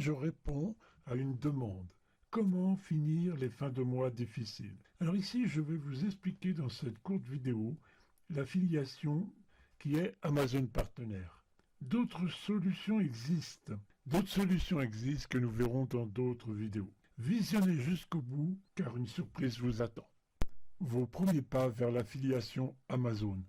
je réponds à une demande. Comment finir les fins de mois difficiles? Alors ici, je vais vous expliquer dans cette courte vidéo l'affiliation qui est Amazon Partenaire. D'autres solutions existent. D'autres solutions existent que nous verrons dans d'autres vidéos. Visionnez jusqu'au bout car une surprise vous attend. Vos premiers pas vers l'affiliation Amazon.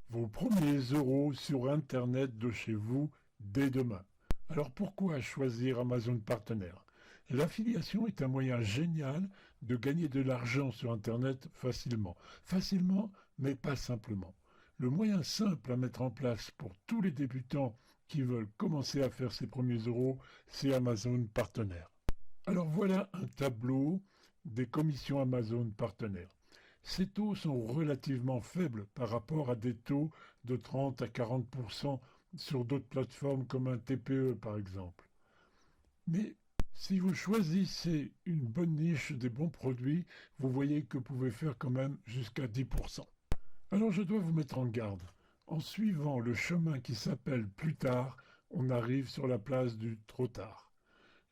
Vos premiers euros sur Internet de chez vous dès demain. Alors pourquoi choisir Amazon Partenaire? L'affiliation est un moyen génial de gagner de l'argent sur Internet facilement. Facilement, mais pas simplement. Le moyen simple à mettre en place pour tous les débutants qui veulent commencer à faire ses premiers euros, c'est Amazon Partenaire. Alors voilà un tableau des commissions Amazon Partenaire. Ces taux sont relativement faibles par rapport à des taux de 30 à 40% sur d'autres plateformes comme un TPE par exemple. Mais si vous choisissez une bonne niche des bons produits, vous voyez que vous pouvez faire quand même jusqu'à 10%. Alors je dois vous mettre en garde. En suivant le chemin qui s'appelle plus tard, on arrive sur la place du trop tard.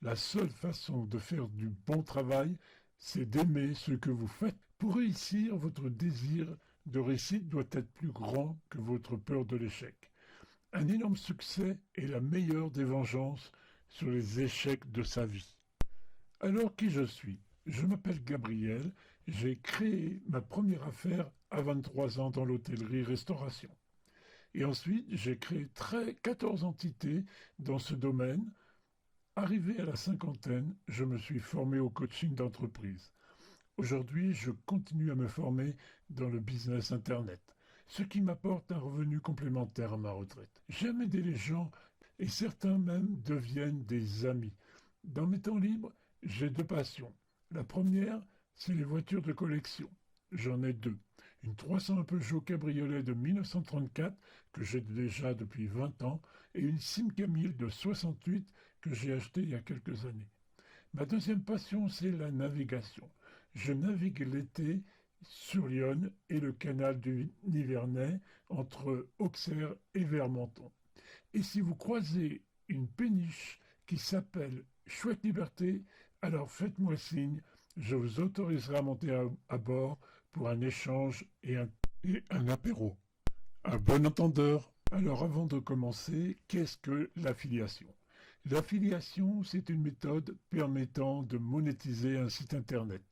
La seule façon de faire du bon travail, c'est d'aimer ce que vous faites. Pour réussir, votre désir de réussite doit être plus grand que votre peur de l'échec. Un énorme succès est la meilleure des vengeances sur les échecs de sa vie. Alors qui je suis? Je m'appelle Gabriel, j'ai créé ma première affaire à 23 ans dans l'hôtellerie-restauration. Et ensuite, j'ai créé 14 entités dans ce domaine. Arrivé à la cinquantaine, je me suis formé au coaching d'entreprise. Aujourd'hui, je continue à me former dans le business Internet, ce qui m'apporte un revenu complémentaire à ma retraite. J'aime aider les gens et certains même deviennent des amis. Dans mes temps libres, j'ai deux passions. La première, c'est les voitures de collection. J'en ai deux. Une 300 Peugeot Cabriolet de 1934 que j'ai déjà depuis 20 ans et une Simca 1000 de 68 que j'ai achetée il y a quelques années. Ma deuxième passion, c'est la navigation. Je navigue l'été sur l'Yonne et le canal du Nivernais entre Auxerre et Vermenton. Et si vous croisez une péniche qui s'appelle Chouette Liberté, alors faites-moi signe, je vous autoriserai à monter à bord pour un échange et un apéro. Un bon entendeur. Alors avant de commencer, qu'est-ce que l'affiliation? L'affiliation, c'est une méthode permettant de monétiser un site internet.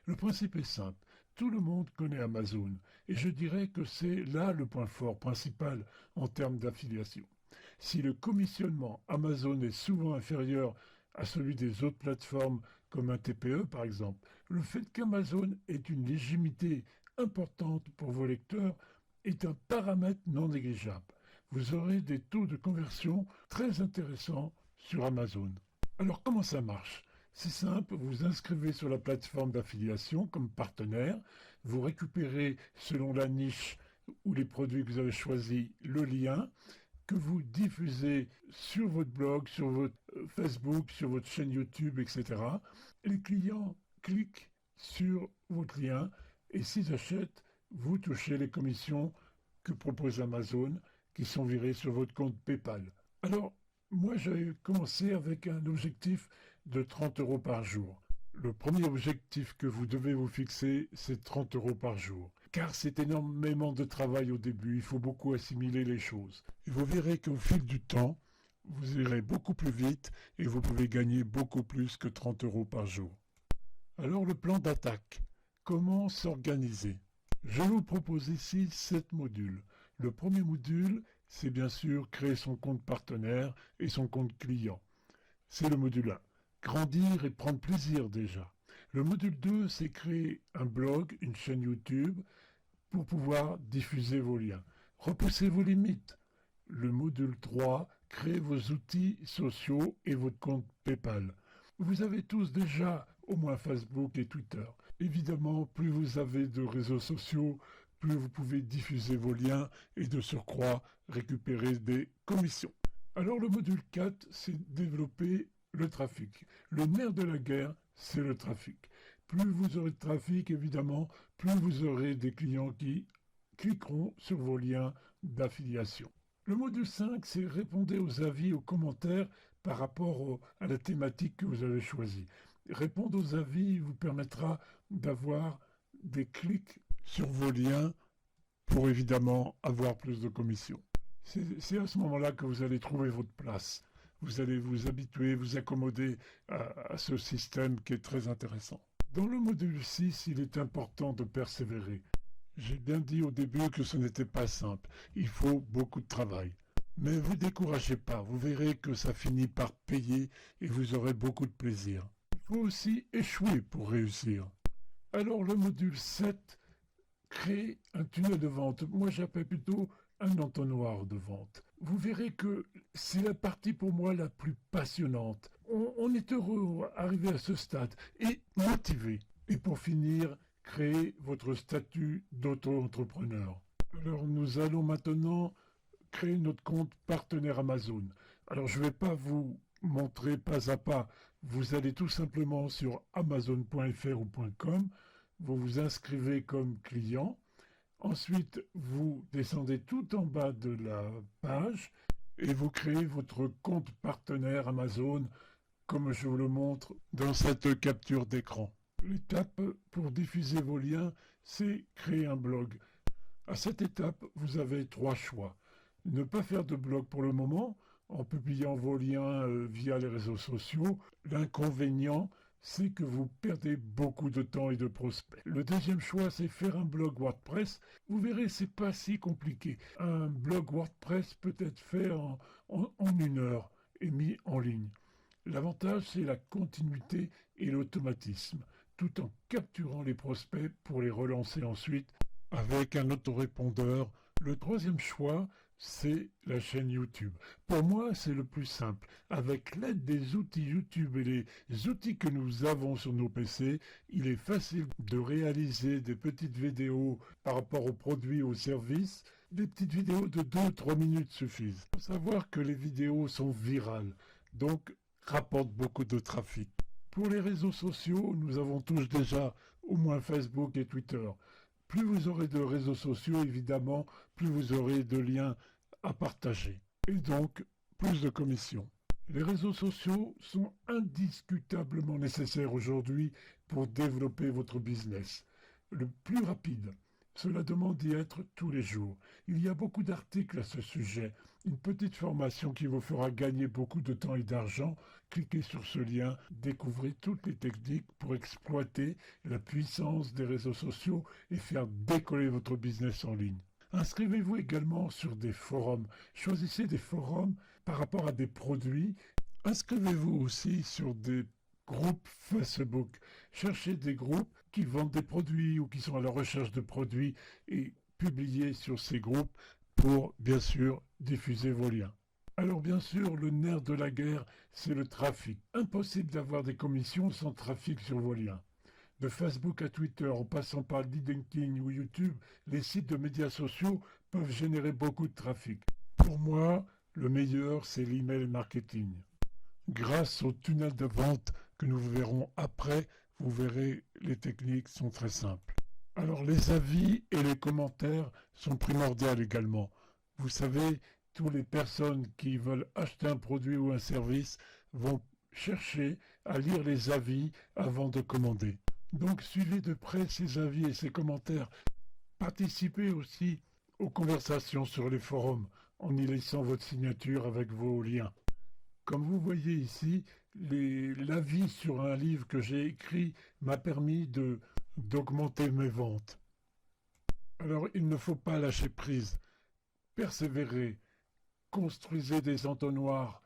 Le principe est simple. Tout le monde connaît Amazon et je dirais que c'est là le point fort principal en termes d'affiliation. Si le commissionnement Amazon est souvent inférieur à celui des autres plateformes comme un TPE par exemple, le fait qu'Amazon ait une légitimité importante pour vos lecteurs est un paramètre non négligeable. Vous aurez des taux de conversion très intéressants sur Amazon. Alors comment ça marche? C'est simple, vous vous inscrivez sur la plateforme d'affiliation comme partenaire, vous récupérez selon la niche ou les produits que vous avez choisis le lien que vous diffusez sur votre blog, sur votre Facebook, sur votre chaîne YouTube, etc. Les clients cliquent sur votre lien et s'ils achètent, vous touchez les commissions que propose Amazon qui sont virées sur votre compte PayPal. Alors, moi, j'ai commencé avec un objectif de 30 euros par jour. Le premier objectif que vous devez vous fixer, c'est 30 euros par jour. Car c'est énormément de travail au début, il faut beaucoup assimiler les choses. Et vous verrez qu'au fil du temps, vous irez beaucoup plus vite et vous pouvez gagner beaucoup plus que 30 euros par jour. Alors le plan d'attaque. Comment s'organiser? Je vous propose ici 7 modules. Le premier module, c'est bien sûr créer son compte partenaire et son compte client. C'est le module 1. Grandir et prendre plaisir déjà. Le module 2, c'est créer un blog, une chaîne YouTube pour pouvoir diffuser vos liens. Repoussez vos limites. Le module 3, créez vos outils sociaux et votre compte PayPal. Vous avez tous déjà au moins Facebook et Twitter. Évidemment, plus vous avez de réseaux sociaux, plus vous pouvez diffuser vos liens et de surcroît récupérer des commissions. Alors le module 4, c'est développer le trafic. Le nerf de la guerre, c'est le trafic. Plus vous aurez de trafic, évidemment, plus vous aurez des clients qui cliqueront sur vos liens d'affiliation. Le module 5, c'est répondre aux avis, aux commentaires par rapport à la thématique que vous avez choisie. Répondre aux avis vous permettra d'avoir des clics sur vos liens pour évidemment avoir plus de commissions. C'est à ce moment-là que vous allez trouver votre place. Vous allez vous habituer, vous accommoder à ce système qui est très intéressant. Dans le module 6, il est important de persévérer. J'ai bien dit au début que ce n'était pas simple. Il faut beaucoup de travail. Mais ne vous découragez pas, vous verrez que ça finit par payer et vous aurez beaucoup de plaisir. Il faut aussi échouer pour réussir. Alors le module 7, créer un tunnel de vente. Moi j'appelle plutôt un entonnoir de vente. Vous verrez que c'est la partie pour moi la plus passionnante. On est heureux d'arriver à ce stade et motivé. Et pour finir, créer votre statut d'auto-entrepreneur. Alors nous allons maintenant créer notre compte partenaire Amazon. Alors je ne vais pas vous montrer pas à pas. Vous allez tout simplement sur amazon.fr ou .com, vous vous inscrivez comme client. Ensuite, vous descendez tout en bas de la page et vous créez votre compte partenaire Amazon comme je vous le montre dans cette capture d'écran. L'étape pour diffuser vos liens, c'est créer un blog. À cette étape, vous avez 3 choix. Ne pas faire de blog pour le moment, en publiant vos liens via les réseaux sociaux. L'inconvénient, c'est que vous perdez beaucoup de temps et de prospects. Le deuxième choix, c'est faire un blog WordPress. Vous verrez, c'est pas si compliqué. Un blog WordPress peut être fait en 1 heure et mis en ligne. L'avantage, c'est la continuité et l'automatisme, tout en capturant les prospects pour les relancer ensuite avec un autorépondeur. Le troisième choix, c'est la chaîne YouTube. Pour moi, c'est le plus simple. Avec l'aide des outils YouTube et les outils que nous avons sur nos PC, il est facile de réaliser des petites vidéos par rapport aux produits ou aux services. Des petites vidéos de 2-3 minutes suffisent. Il faut savoir que les vidéos sont virales, donc rapportent beaucoup de trafic. Pour les réseaux sociaux, nous avons tous déjà au moins Facebook et Twitter. Plus vous aurez de réseaux sociaux, évidemment, plus vous aurez de liens à partager. Et donc, plus de commissions. Les réseaux sociaux sont indiscutablement nécessaires aujourd'hui pour développer votre business. Le plus rapide. Cela demande d'y être tous les jours. Il y a beaucoup d'articles à ce sujet. Une petite formation qui vous fera gagner beaucoup de temps et d'argent. Cliquez sur ce lien, découvrez toutes les techniques pour exploiter la puissance des réseaux sociaux et faire décoller votre business en ligne. Inscrivez-vous également sur des forums. Choisissez des forums par rapport à des produits. Inscrivez-vous aussi sur des groupes Facebook. Cherchez des groupes qui vendent des produits ou qui sont à la recherche de produits et publiez sur ces groupes pour, bien sûr, diffuser vos liens. Alors bien sûr, le nerf de la guerre, c'est le trafic. Impossible d'avoir des commissions sans trafic sur vos liens. De Facebook à Twitter, en passant par LinkedIn ou YouTube, les sites de médias sociaux peuvent générer beaucoup de trafic. Pour moi, le meilleur, c'est l'email marketing. Grâce au tunnel de vente que nous verrons après, vous verrez, les techniques sont très simples. Alors les avis et les commentaires sont primordiaux également. Vous savez, toutes les personnes qui veulent acheter un produit ou un service vont chercher à lire les avis avant de commander. Donc suivez de près ces avis et ces commentaires. Participez aussi aux conversations sur les forums en y laissant votre signature avec vos liens. Comme vous voyez ici, l'avis sur un livre que j'ai écrit m'a permis d'augmenter mes ventes. Alors il ne faut pas lâcher prise. Persévérez, construisez des entonnoirs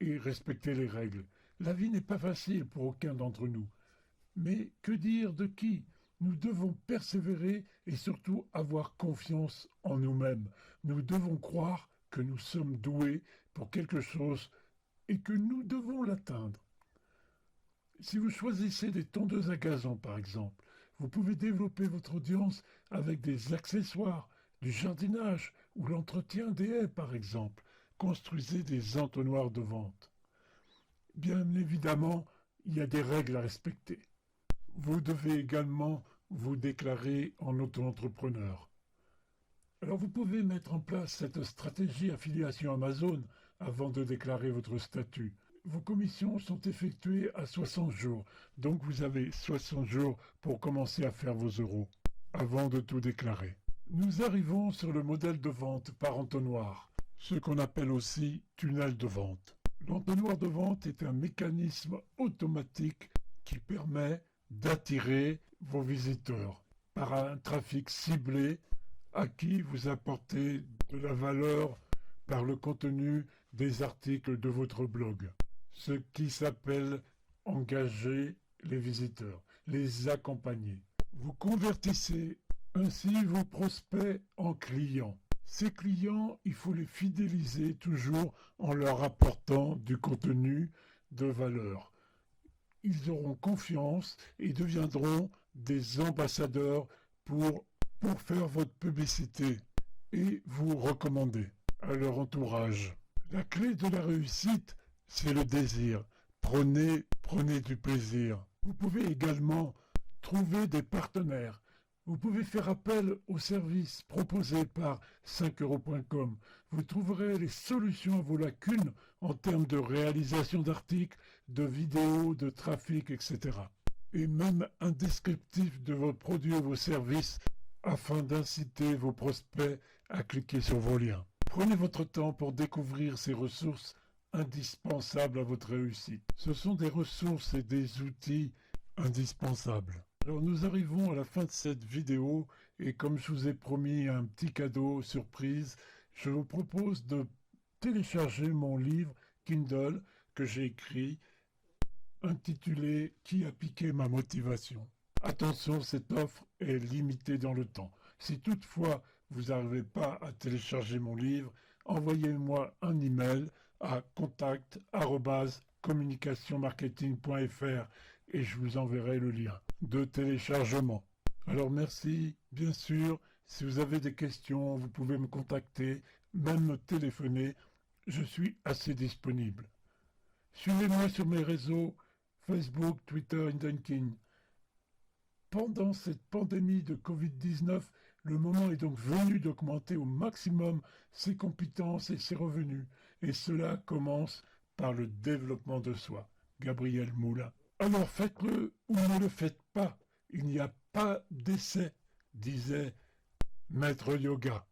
et respectez les règles. La vie n'est pas facile pour aucun d'entre nous. Mais que dire de qui? Nous devons persévérer et surtout avoir confiance en nous-mêmes. Nous devons croire que nous sommes doués pour quelque chose et que nous devons l'atteindre. Si vous choisissez des tondeuses à gazon, par exemple, vous pouvez développer votre audience avec des accessoires, du jardinage ou l'entretien des haies, par exemple. Construisez des entonnoirs de vente. Bien évidemment, il y a des règles à respecter. Vous devez également vous déclarer en auto-entrepreneur. Alors vous pouvez mettre en place cette stratégie affiliation Amazon avant de déclarer votre statut. Vos commissions sont effectuées à 60 jours, donc vous avez 60 jours pour commencer à faire vos euros, avant de tout déclarer. Nous arrivons sur le modèle de vente par entonnoir, ce qu'on appelle aussi tunnel de vente. L'entonnoir de vente est un mécanisme automatique qui permet d'attirer vos visiteurs par un trafic ciblé à qui vous apportez de la valeur par le contenu des articles de votre blog. Ce qui s'appelle engager les visiteurs, les accompagner. Vous convertissez ainsi vos prospects en clients. Ces clients, il faut les fidéliser toujours en leur apportant du contenu de valeur. Ils auront confiance et deviendront des ambassadeurs pour faire votre publicité et vous recommander à leur entourage. La clé de la réussite, c'est le désir. Prenez du plaisir. Vous pouvez également trouver des partenaires. Vous pouvez faire appel aux services proposés par 5euros.com. Vous trouverez les solutions à vos lacunes en termes de réalisation d'articles, de vidéos, de trafic, etc. Et même un descriptif de vos produits ou vos services afin d'inciter vos prospects à cliquer sur vos liens. Prenez votre temps pour découvrir ces ressources indispensables à votre réussite. Ce sont des ressources et des outils indispensables. Alors nous arrivons à la fin de cette vidéo et comme je vous ai promis un petit cadeau surprise, je vous propose de télécharger mon livre Kindle que j'ai écrit intitulé « Qui a piqué ma motivation ?» Attention, cette offre est limitée dans le temps. Si toutefois vous n'arrivez pas à télécharger mon livre, envoyez-moi un email à contact@communicationmarketing.fr et je vous enverrai le lien de téléchargement. Alors merci, bien sûr, si vous avez des questions, vous pouvez me contacter, même me téléphoner, je suis assez disponible. Suivez-moi sur mes réseaux Facebook, Twitter et LinkedIn. Pendant cette pandémie de Covid-19, le moment est donc venu d'augmenter au maximum ses compétences et ses revenus. Et cela commence par le développement de soi. Gabriel Moulin. Alors faites-le ou ne le faites pas. Il n'y a pas d'essai, disait Maître Yoga.